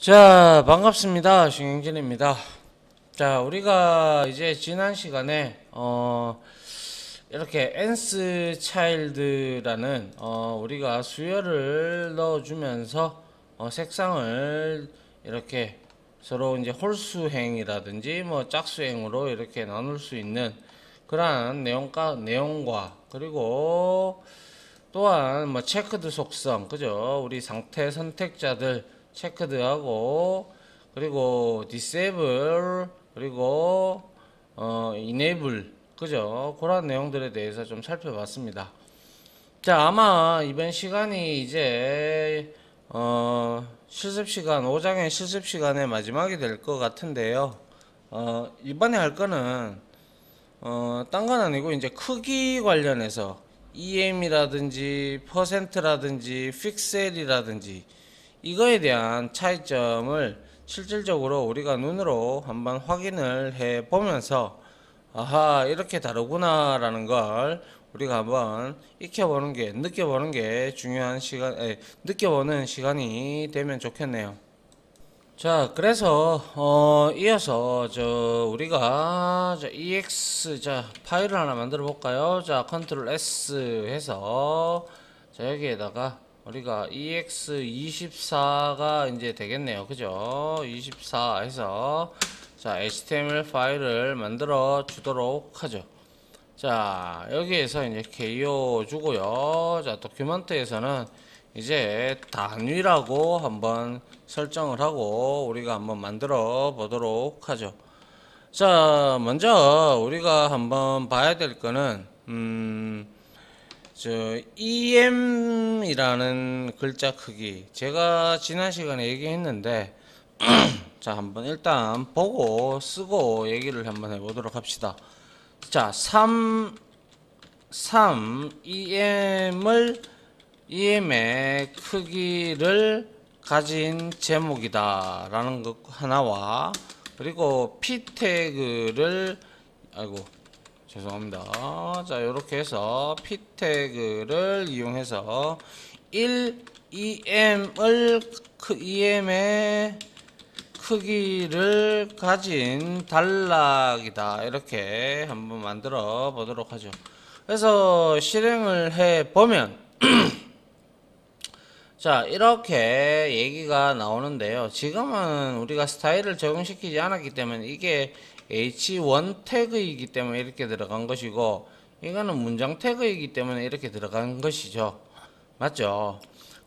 자, 반갑습니다. 신경진입니다. 자, 우리가 이제 지난 시간에 이렇게 nth child라는 우리가 수열을 넣어주면서 색상을 이렇게 서로 이제 홀수행이라든지 뭐 짝수행으로 이렇게 나눌 수 있는 그러한 내용과 그리고 또한 뭐 체크드 속성, 그죠? 우리 상태 선택자들 체크드하고 그리고 disable 그리고 enable, 그죠? 그런 내용들에 대해서 좀 살펴봤습니다. 자, 아마 이번 시간이 이제 실습 시간 5장의 실습 시간의 마지막이 될 것 같은데요. 이번에 할 거는 딴 건 아니고 이제 크기 관련해서 EM이라든지 퍼센트라든지 픽셀이라든지 이거에 대한 차이점을 실질적으로 우리가 눈으로 한번 확인을 해 보면서 아하, 이렇게 다르구나 라는 걸 우리가 한번 익혀보는 게, 느껴보는 게 중요한 느껴보는 시간이 되면 좋겠네요. 자, 그래서 이어서 우리가 EX 파일을 하나 만들어 볼까요? 자, 컨트롤 S 해서 여기에다가 우리가 EX24가 이제 되겠네요. 그죠? 24 해서 HTML 파일을 만들어 주도록 하죠. 자, 여기에서 이제 KO 주고요. 자, 도큐먼트에서는 이제 단위라고 한번 설정을 하고 우리가 한번 만들어 보도록 하죠. 자, 먼저 우리가 한번 봐야 될 거는 EM이라는 글자 크기, 제가 지난 시간에 얘기했는데 자, 한번 일단 보고 쓰고 얘기를 한번 해보도록 합시다. 자, EM의 크기를 가진 제목이다 라는 것 하나와, 그리고 P 태그를 죄송합니다. 자, 요렇게 해서 P 태그를 이용해서 EM의 크기를 가진 단락이다, 이렇게 한번 만들어 보도록 하죠. 그래서 실행을 해 보면 자, 이렇게 얘기가 나오는데요. 지금은 우리가 스타일을 적용시키지 않았기 때문에 이게 H1 태그이기 때문에 이렇게 들어간 것이고, 이거는 문장 태그이기 때문에 이렇게 들어간 것이죠. 맞죠?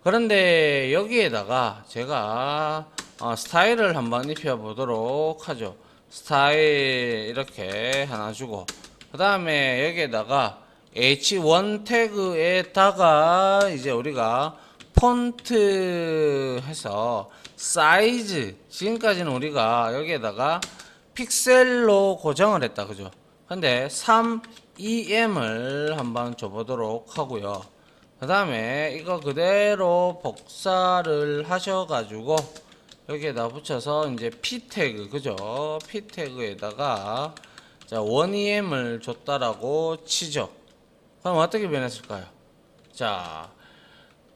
그런데 여기에다가 제가 스타일을 한번 입혀 보도록 하죠. 스타일 이렇게 하나 주고, 그 다음에 여기에다가 H1 태그에다가 이제 우리가 폰트 해서 사이즈, 지금까지는 우리가 여기에다가 픽셀로 고정을 했다, 그죠? 근데 3EM을 한번 줘보도록 하고요. 그 다음에 이거 그대로 복사를 하셔가지고 여기에다 붙여서 이제 P 태그, 그죠? P 태그에다가 1EM을 줬다라고 치죠. 그럼 어떻게 변했을까요? 자,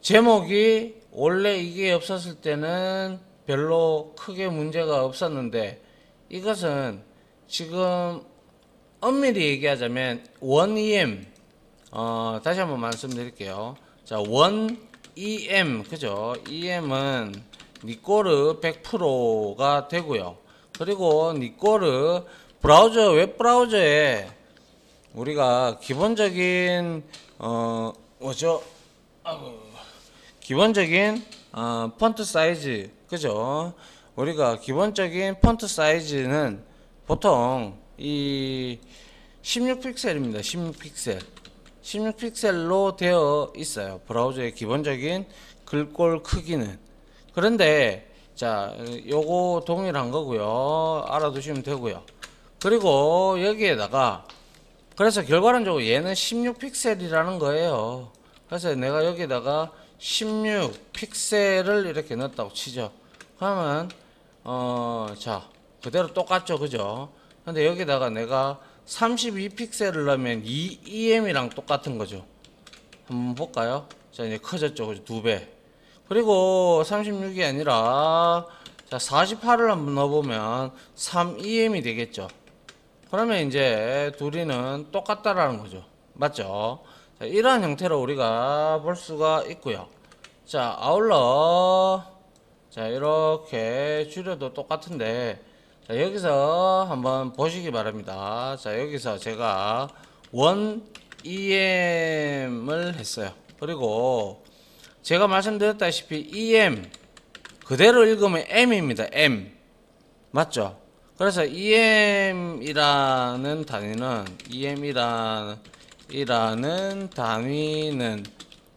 제목이 원래 이게 없었을 때는 별로 크게 문제가 없었는데, 이것은 지금 엄밀히 얘기하자면 1EM, 다시 한번 말씀드릴게요. 자, 1EM, 그죠? EM은 니꼬르 100%가 되고요. 그리고 니꼬르 브라우저, 웹 브라우저에 우리가 기본적인 기본적인 폰트 사이즈, 그죠? 우리가 기본적인 폰트 사이즈는 보통 이 16픽셀입니다. 16픽셀. 16픽셀로 되어 있어요. 브라우저의 기본적인 글꼴 크기는. 그런데 자, 요거 동일한 거고요. 알아두시면 되고요. 그리고 여기에다가 그래서 결과론적으로 얘는 16픽셀이라는 거예요. 그래서 내가 여기다가 16픽셀을 이렇게 넣었다고 치죠. 그러면 자, 그대로 똑같죠, 그죠? 근데 여기다가 내가 32픽셀을 넣으면 2EM이랑 똑같은 거죠. 한번 볼까요? 자, 이제 커졌죠, 그죠? 2배. 그리고 36이 아니라 자, 48을 한번 넣어보면 3EM이 되겠죠. 그러면 이제 둘이는 똑같다라는 거죠. 맞죠? 자, 이러한 형태로 우리가 볼 수가 있고요. 자, 아울러 자, 이렇게 줄여도 똑같은데, 자, 여기서 한번 보시기 바랍니다. 자, 여기서 제가 1EM을 했어요. 그리고 제가 말씀드렸다시피 EM 그대로 읽으면 M입니다. M. 맞죠? 그래서 EM이라는 단위는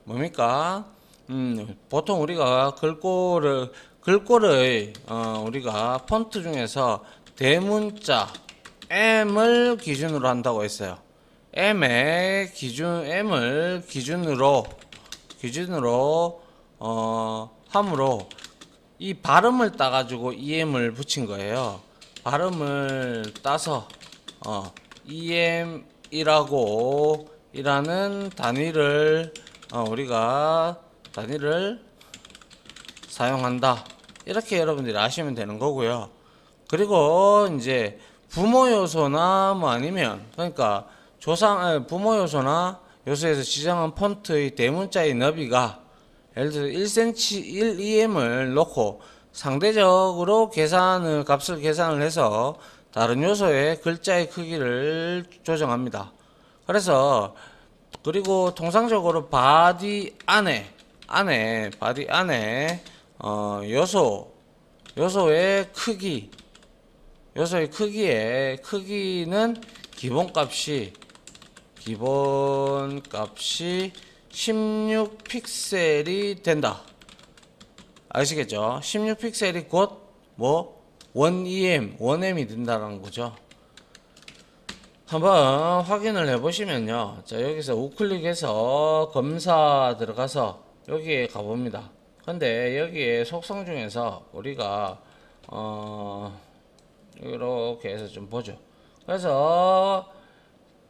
뭡니까? 보통 우리가 글꼴을 우리가 폰트 중에서 대문자 M을 기준으로 한다고 했어요. M을 기준으로 함으로 이 발음을 따가지고 EM을 붙인 거예요. 발음을 따서 EM이라고 이라는 단위를 우리가 단위를 사용한다. 이렇게 여러분들이 아시면 되는 거고요. 그리고 이제 부모 요소나 뭐 아니면 그러니까 부모 요소나 요소에서 지정한 폰트의 대문자의 너비가 예를 들어 1cm 1EM을 놓고 상대적으로 값을 계산을 해서 다른 요소의 글자의 크기를 조정합니다. 그리고 통상적으로 바디 안에 요소의 크기는 기본값이 16픽셀이 된다. 아시겠죠? 16픽셀이 곧 1M이 된다는 거죠. 한번 확인을 해 보시면요. 자, 여기서 우클릭해서 검사 들어가서 여기에 가봅니다. 근데 여기에 속성 중에서 우리가 이렇게 해서 좀 보죠. 그래서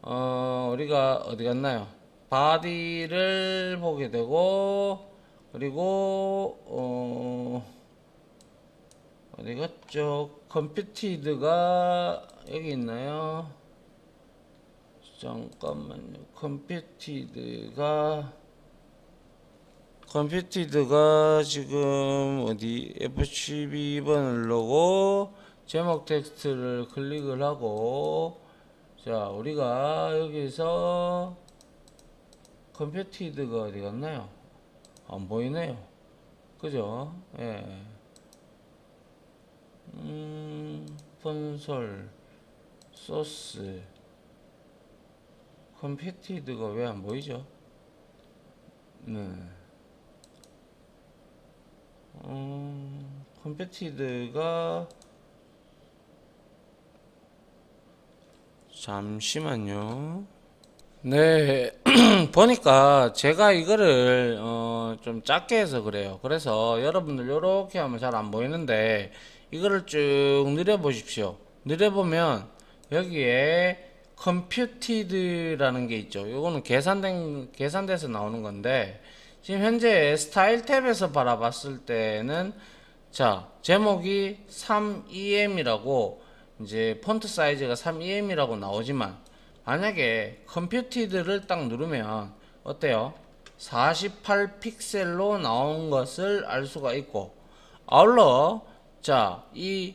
우리가 어디 갔나요? 바디를 보게 되고, 그리고 어디 갔죠? 컴퓨티드가 여기 있나요? 잠깐만요. 컴퓨티드가 지금 어디 F12번을 누르고 제목 텍스트를 클릭을 하고, 자, 우리가 여기서 컴퓨티드가 어디 갔나요? 안 보이네요. 그죠? 예. 콘솔 소스 컴퓨티드가 왜 안 보이죠? 네. 컴퓨티드가 잠시만요. 네. 보니까 제가 이거를 좀 작게 해서 그래요. 그래서 여러분들 요렇게 하면 잘 안 보이는데 이거를 쭉 늘려 보십시오. 늘려 보면 여기에 컴퓨티드라는 게 있죠. 요거는 계산돼서 나오는 건데, 지금 현재 스타일 탭에서 바라봤을 때는 자, 제목이 3EM이라고 이제 폰트 사이즈가 3EM이라고 나오지만, 만약에 컴퓨티드를 딱 누르면 어때요? 48픽셀로 나온 것을 알 수가 있고, 아울러 자, 이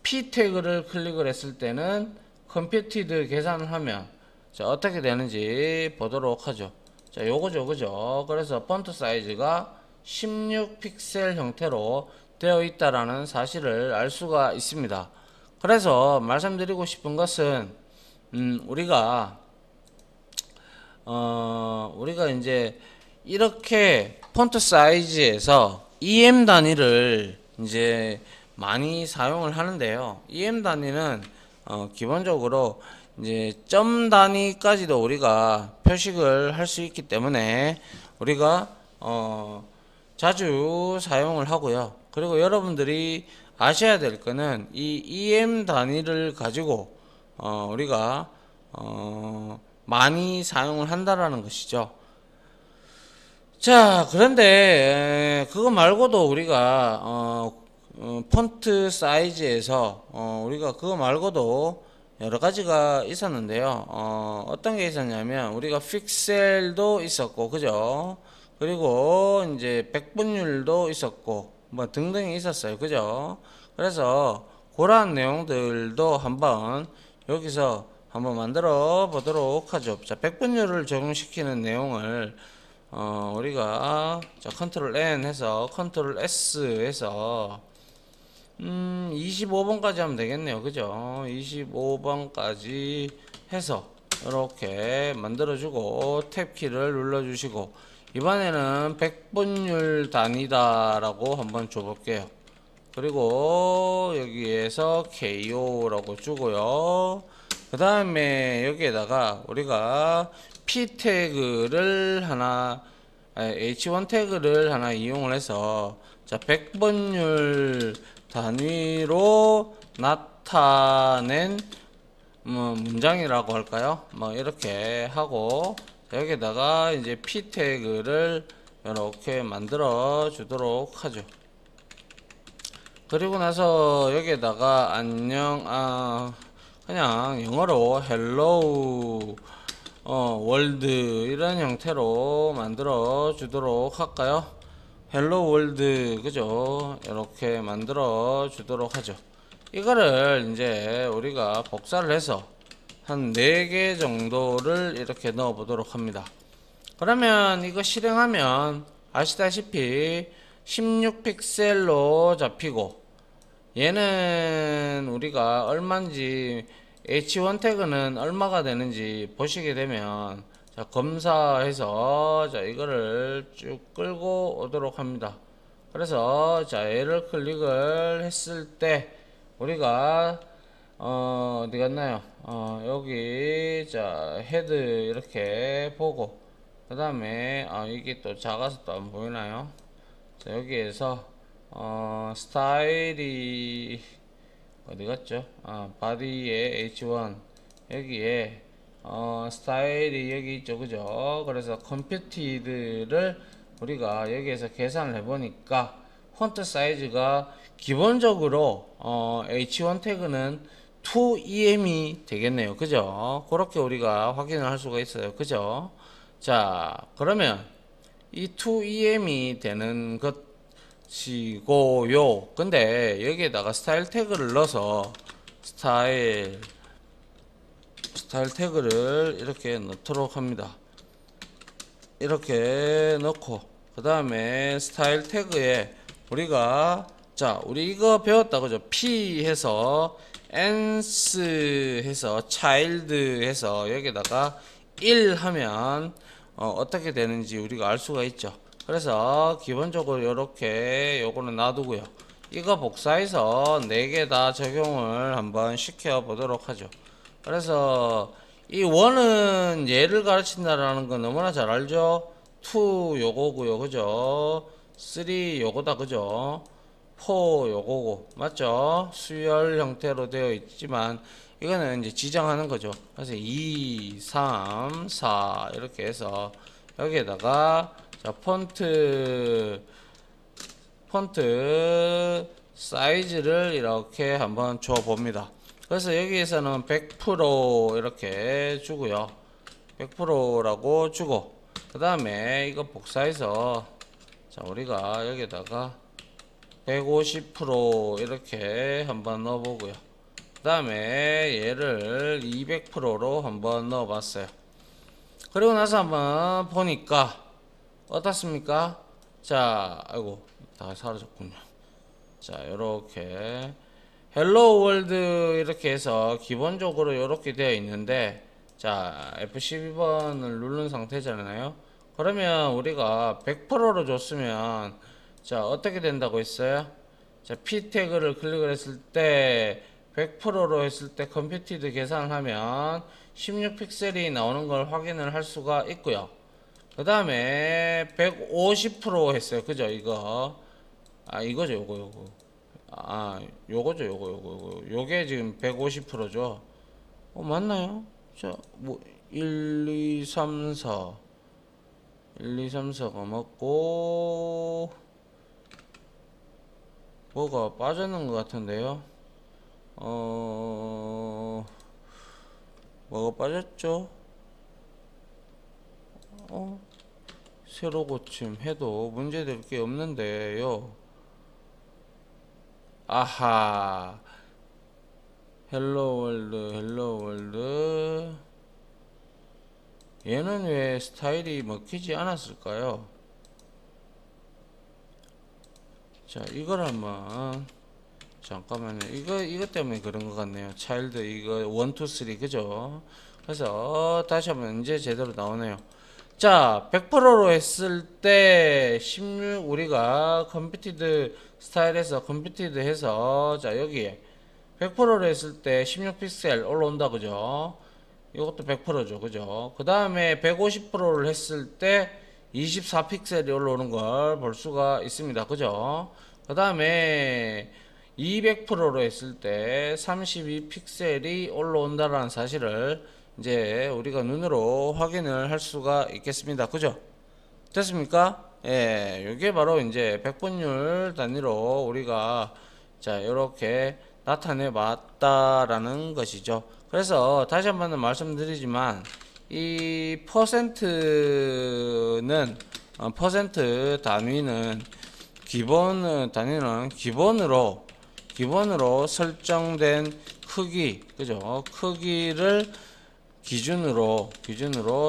P 태그를 클릭을 했을 때는 컴퓨티드 계산을 하면 자, 어떻게 되는지 보도록 하죠. 자, 요거죠, 그죠? 그래서 폰트 사이즈가 16픽셀 형태로 되어 있다라는 사실을 알 수가 있습니다. 그래서 말씀드리고 싶은 것은 우리가 이제 이렇게 폰트 사이즈에서 EM 단위를 이제 많이 사용을 하는데요. EM 단위는 기본적으로 이제 점 단위까지도 우리가 표식을 할 수 있기 때문에 우리가 자주 사용을 하고요. 그리고 여러분들이 아셔야 될 거는 이 EM 단위를 가지고 우리가 많이 사용을 한다라는 것이죠. 자, 그런데 그거 말고도 우리가 폰트 사이즈에서 우리가 그거 말고도 여러 가지가 있었는데요. 어떤 게 있었냐면 우리가 픽셀도 있었고, 그죠? 그리고 이제 백분율도 있었고, 뭐 등등이 있었어요, 그죠? 그래서 그러한 내용들도 한번 여기서 한번 만들어 보도록 하죠. 자, 백분율을 적용시키는 내용을 우리가 자, 컨트롤 N 해서 컨트롤 S 해서 25번까지 하면 되겠네요. 그죠? 25번까지 해서 이렇게 만들어주고 탭키를 눌러주시고 이번에는 백분율 단위다라고 한번 줘볼게요. 그리고 여기에서 KO라고 주고요. 그 다음에 여기에다가 우리가 P 태그를 하나 H1 태그를 하나 이용을 해서 자, 백분율 단위로 나타낸 문장이라고 할까요? 뭐 이렇게 하고 여기다가 이제 P 태그를 이렇게 만들어 주도록 하죠. 그리고 나서 여기에다가 안녕 그냥 영어로 hello 월드 이런 형태로 만들어 주도록 할까요? 헬로 월드 그죠? 이렇게 만들어 주도록 하죠. 이거를 이제 우리가 복사를 해서 한 4개 정도를 이렇게 넣어 보도록 합니다. 그러면 이거 실행하면 아시다시피 16픽셀로 잡히고 얘는 우리가 얼마인지 H1 태그는 얼마가 되는지 보시게 되면 자, 검사해서 자, 이거를 쭉 끌고 오도록 합니다. 그래서 자, 얘를 클릭을 했을 때 우리가 어디 갔나요? 여기 자, 헤드 이렇게 보고 그 다음에 이게 또 작아서 또 안 보이나요? 자, 여기에서 스타일이 어디 갔죠? 바디의 H1 여기에 스타일이 여기 있죠, 그죠? 그래서 컴퓨티드를 우리가 여기에서 계산을 해보니까 폰트 사이즈가 기본적으로 H1 태그는 2EM이 되겠네요, 그죠? 그렇게 우리가 확인을 할 수가 있어요, 그죠? 자, 그러면 이 2EM이 되는 것이고요. 근데 여기에다가 스타일 태그를 넣어서 스타일 태그를 이렇게 넣도록 합니다. 이렇게 넣고 그 다음에 스타일 태그에 우리가 자, 우리 이거 배웠다 그죠? P 해서 ans 해서 child 해서 여기다가 1 하면 어떻게 되는지 우리가 알 수가 있죠. 그래서 기본적으로 이렇게 요거는 놔두고요. 이거 복사해서 4개 다 적용을 한번 시켜 보도록 하죠. 그래서 이 원은 얘를 가르친다라는 건 너무나 잘 알죠. 2 요거고요, 그죠? 3 요거다, 그죠? 4 요거고 맞죠? 수열 형태로 되어 있지만 이거는 이제 지정하는 거죠. 그래서 2, 3, 4 이렇게 해서 여기에다가 자, 폰트 사이즈를 이렇게 한번 줘 봅니다. 그래서 여기에서는 100% 이렇게 주고요. 100%라고 주고 그 다음에 이거 복사해서 자, 우리가 여기다가 150% 이렇게 한번 넣어 보고요. 그 다음에 얘를 200%로 한번 넣어 봤어요. 그리고 나서 한번 보니까 어떻습니까? 자, 아이고 다 사라졌군요. 자, 요렇게 헬로 월드 이렇게 해서 기본적으로 이렇게 되어 있는데 자, F12번을 누른 상태잖아요. 그러면 우리가 100%로 줬으면 자, 어떻게 된다고 했어요? 자, P 태그를 클릭을 했을 때 100%로 했을 때 컴퓨티드 계산을 하면 16픽셀이 나오는 걸 확인을 할 수가 있고요. 그 다음에 150% 했어요. 그죠? 이거 이거죠. 요거 요거죠. 요게 지금 150%죠. 맞나요? 자, 뭐 1, 2, 3, 4 1, 2, 3, 4가 맞고 뭐가 빠졌는 것 같은데요. 뭐가 빠졌죠? 새로 고침해도 문제될 게 없는데요. 아하, 헬로 월드. 얘는 왜 스타일이 먹히지 않았을까요? 자, 이걸 한번 잠깐만요. 이거 때문에 그런 것 같네요. 차일드 이거 1, 2, 3 그죠? 그래서 다시 한번 이제 제대로 나오네요. 자, 100%로 했을 때 16 우리가 컴피티드 스타일에서 컴피티드 해서 자 여기에 100%로 했을 때 16픽셀 올라온다 그죠? 이것도 100%죠 그죠? 그 다음에 150%를 했을 때 24픽셀이 올라오는 걸 볼 수가 있습니다 그죠? 그 다음에 200%로 했을 때 32픽셀이 올라온다라는 사실을 이제 우리가 눈으로 확인을 할 수가 있겠습니다 그죠? 됐습니까? 예, 이게 바로 이제 백분율 단위로 우리가 자 이렇게 나타내 봤다라는 것이죠. 그래서 다시 한번 말씀드리지만 이 퍼센트는 퍼센트 단위는 기본 단위는 기본으로 설정된 크기 그죠? 크기를 기준으로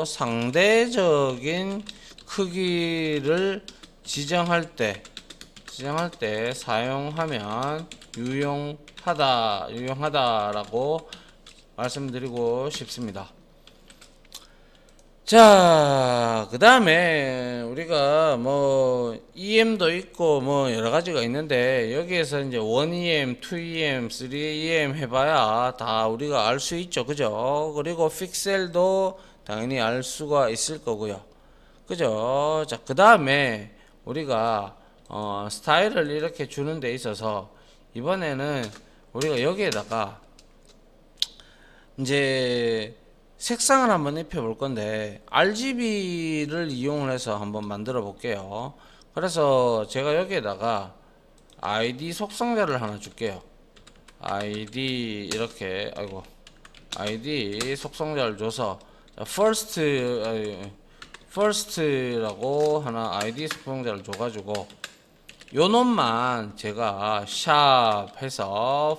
상대적인 크기를 지정할 때 사용하면 유용하다라고 말씀드리고 싶습니다. 자, 그 다음에 우리가 뭐 EM도 있고 뭐 여러 가지가 있는데 여기에서 이제 1EM, 2EM, 3EM 해봐야 다 우리가 알 수 있죠. 그죠? 그리고 픽셀도 당연히 알 수가 있을 거고요. 그죠? 자, 그 다음에 우리가 스타일을 이렇게 주는 데 있어서 이번에는 우리가 여기에다가 이제 색상을 한번 입혀 볼 건데 RGB를 이용을 해서 한번 만들어 볼게요. 그래서 제가 여기에다가 ID 속성자를 하나 줄게요. ID 이렇게 ID 속성자를 줘서 first라고 하나 ID 속성자를 줘가지고 요 놈만 제가 샵 해서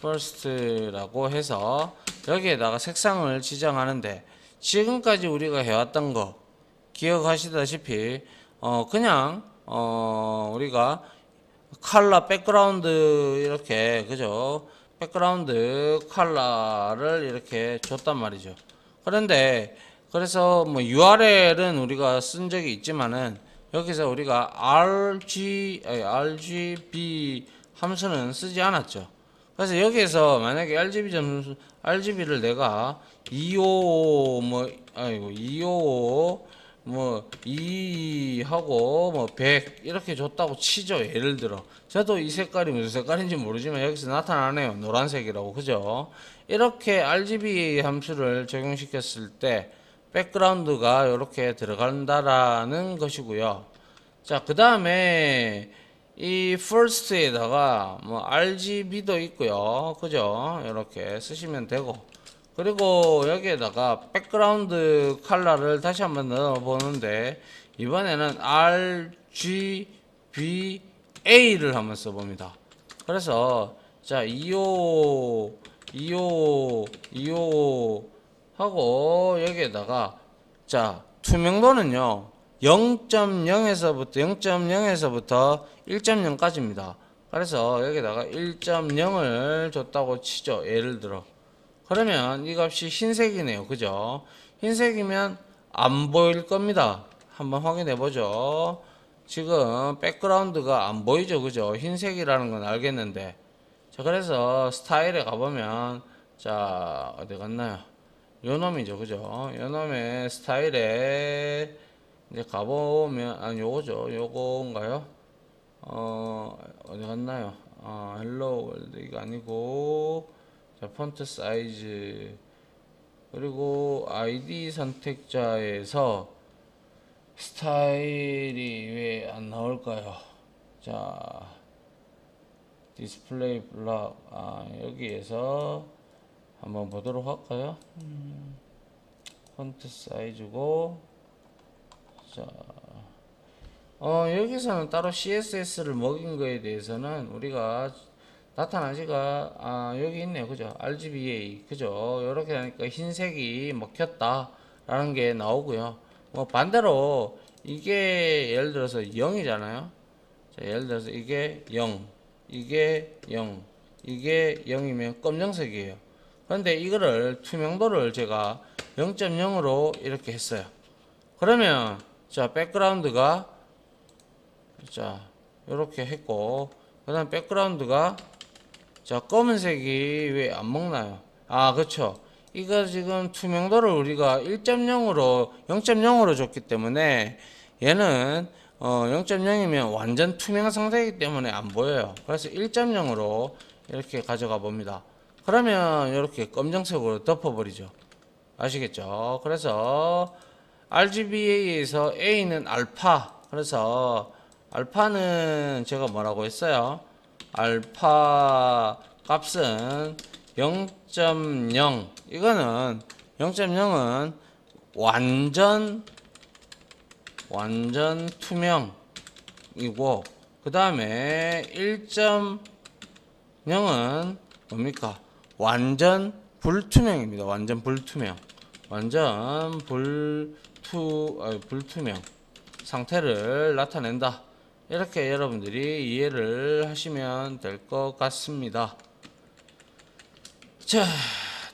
first라고 해서 여기에다가 색상을 지정하는데 지금까지 우리가 해왔던 거 기억하시다시피 그냥 우리가 컬러 백그라운드 이렇게 그죠? 백그라운드 컬러를 이렇게 줬단 말이죠. 그런데 그래서 뭐 URL은 우리가 쓴 적이 있지만은 여기서 우리가 RGB 함수는 쓰지 않았죠. 그래서 여기에서 만약에 RGB를 내가 255 뭐 2하고 뭐 100 이렇게 줬다고 치죠. 예를 들어 저도 이 색깔이 무슨 색깔인지 모르지만 여기서 나타나네요. 노란색이라고 그죠? 이렇게 RGB 함수를 적용시켰을 때 백그라운드가 이렇게 들어간다라는 것이고요. 자, 그 다음에 이 first에다가 뭐 RGB도 있고요. 그죠? 이렇게 쓰시면 되고 그리고 여기에다가 백그라운드 컬러를 다시 한번 넣어 보는데 이번에는 RGBA를 한번 써봅니다. 그래서 자 25 하고 여기에다가 자 투명도는요 0.0에서부터 1.0까지입니다. 그래서 여기다가 1.0을 줬다고 치죠. 예를 들어 그러면 이 값이 흰색이네요. 그죠? 흰색이면 안 보일 겁니다. 한번 확인해 보죠. 지금 백그라운드가 안 보이죠. 그죠? 흰색이라는 건 알겠는데 자 그래서 스타일에 가보면 자 어디 갔나요? 요 놈이죠. 그죠? 요 놈의 스타일에 이제 가보면 아니 요거죠. 요건가요? 어디 갔나요? 헬로 월드 이거 아니고 자 폰트 사이즈 그리고 아이디 선택자에서 스타일이 왜 안 나올까요? 자, 디스플레이 블럭, 여기에서 한번 보도록 할까요? 폰트 사이즈고, 자, 여기서는 따로 CSS를 먹인 거에 대해서는 우리가 나타나지가, 여기 있네요. 그죠? RGBA. 그죠? 이렇게 하니까 흰색이 먹혔다. 라는 게 나오고요. 뭐 반대로 이게 예를 들어서 0이잖아요. 자, 예를 들어서 이게 0, 이게 0, 이게 0이면 검정색이에요. 그런데 이거를 투명도를 제가 0.0으로 이렇게 했어요. 그러면 자, 백그라운드가 자, 이렇게 했고, 그 다음 백그라운드가 자, 검은색이 왜 안 먹나요? 그쵸. 이거 지금 투명도를 우리가 1.0으로 0.0으로 줬기 때문에 얘는 0.0이면 완전 투명 상태이기 때문에 안 보여요. 그래서 1.0으로 이렇게 가져가 봅니다. 그러면 이렇게 검정색으로 덮어버리죠. 아시겠죠? 그래서 RGBA에서 A는 알파. 그래서 알파는 제가 뭐라고 했어요? 알파 값은 0.0. 이거는 0.0은 완전 투명이고, 그 다음에 1.0은 뭡니까? 완전 불투명입니다. 완전 불투명. 완전 불투명 상태를 나타낸다. 이렇게 여러분들이 이해를 하시면 될 것 같습니다. 자,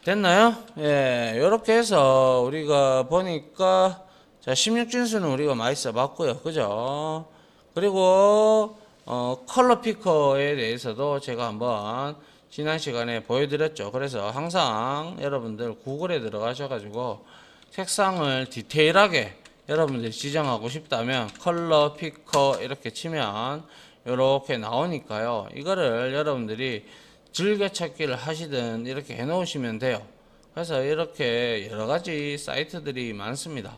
됐나요? 예, 이렇게 해서 우리가 보니까 자, 16진수는 우리가 많이 써봤고요. 그죠? 그리고 컬러 피커에 대해서도 제가 한번 지난 시간에 보여드렸죠. 그래서 항상 여러분들 구글에 들어가셔가지고 색상을 디테일하게 여러분들이 지정하고 싶다면 컬러 피커 이렇게 치면 이렇게 나오니까요. 이거를 여러분들이 즐겨찾기를 하시든 이렇게 해 놓으시면 돼요. 그래서 이렇게 여러가지 사이트들이 많습니다.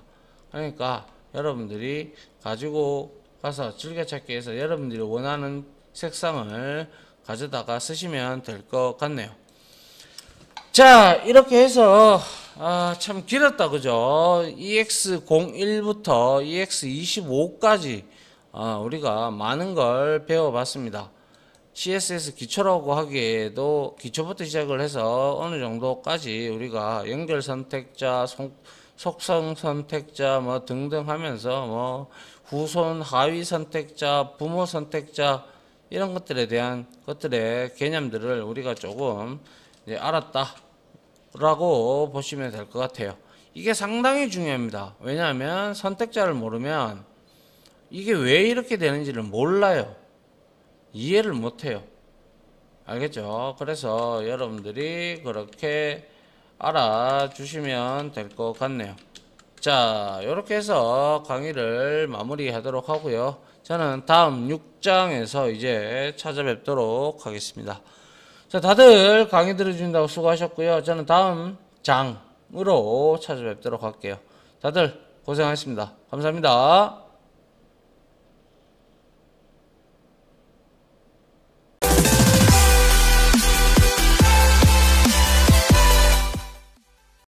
그러니까 여러분들이 가지고 가서 즐겨찾기해서 여러분들이 원하는 색상을 가져다가 쓰시면 될 것 같네요. 자, 이렇게 해서 참 길었다. 그죠? EX01부터 EX25까지 우리가 많은 걸 배워봤습니다. CSS 기초라고 하기에도 기초부터 시작을 해서 어느 정도까지 우리가 연결 선택자, 속성 선택자 뭐 등등 하면서 뭐 후손 하위 선택자, 부모 선택자 이런 것들에 대한 것들의 개념들을 우리가 조금 이제 알았다 라고 보시면 될 것 같아요. 이게 상당히 중요합니다. 왜냐하면 선택자를 모르면 이게 왜 이렇게 되는지를 몰라요. 이해를 못해요. 알겠죠? 그래서 여러분들이 그렇게 알아주시면 될 것 같네요. 자, 이렇게 해서 강의를 마무리하도록 하고요. 저는 다음 6장에서 이제 찾아뵙도록 하겠습니다. 자, 다들 강의 들어주신다고 수고하셨고요. 저는 다음 장으로 찾아뵙도록 할게요. 다들 고생하셨습니다. 감사합니다.